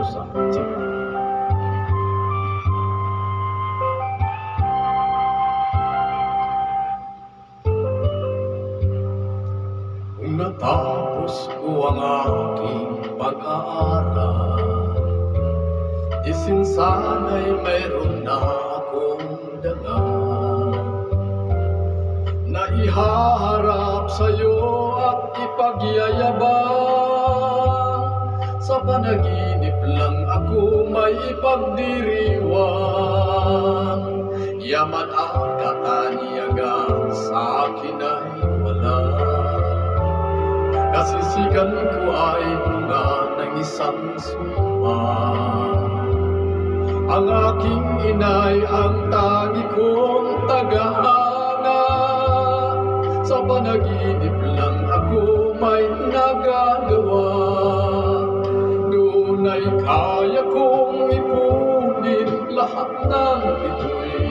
Medusa. Kung natapos ko ang aking pag-aaral, isinsana'y mayroon na akong dala na ihaharap sa'yo at ipagyayabang. Sa panaginip lang ako may ipagdiriwang. Yaman at kataniyagan sa akin ay wala. Kasisigan ko ay bunga ng isang sumpa. Ang aking inay ang tangi kong tagahanga. Sa panaginip lang ako may nagagawa. Doon ay kaya kong ipunin lahat ng ito'y.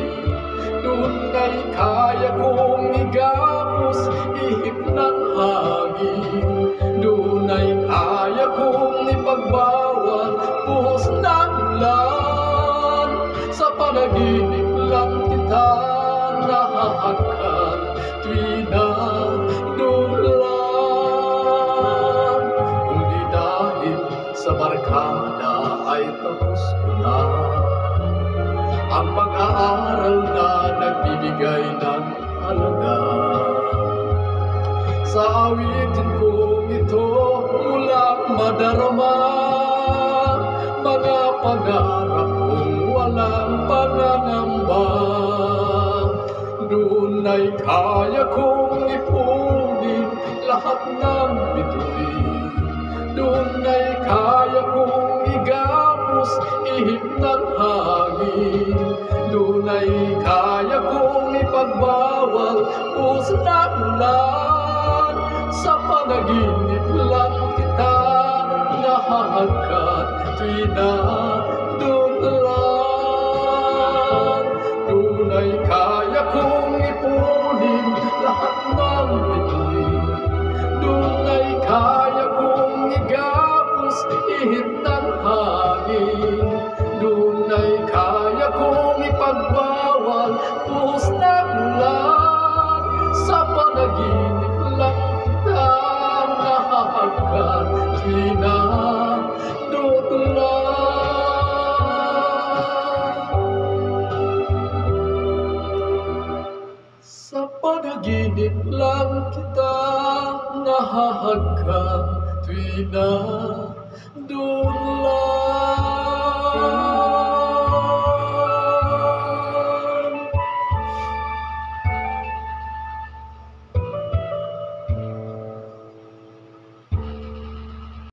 Doon ay kaya kong igapos ihip ng hangin. Doon ay kaya kong ipagbawal buhos ng ulan. Sa panaginip lang kita nahahagkan tuwing nadulan. Kung di dahil sa barkada ay tapos ko na ang pag-aaral na nagbibigay ng halaga. Sa awitin kong ito mulang madarama mga pangarap kong walang pangangamba. Doon ay kaya kong ipunin lahat ng bituin. Doon ay kaya kong igapos ihip ng hangin. Doon ay kaya kong ipagbawal puso ng ulan. Sa panaginip lang kita nahahagkan tuwing nadulan. Doon ay kaya kong ipunin lahat ng bituin. Doon ay kaya kong igapos ihip ng hangin. Doon ay kaya kong ipagbawal puhos ng ulan. Sa panaginip lang kita nahahagkan tuwing nadudulan. Sa panaginip lang kita nahahagkan tuwing nadudulan.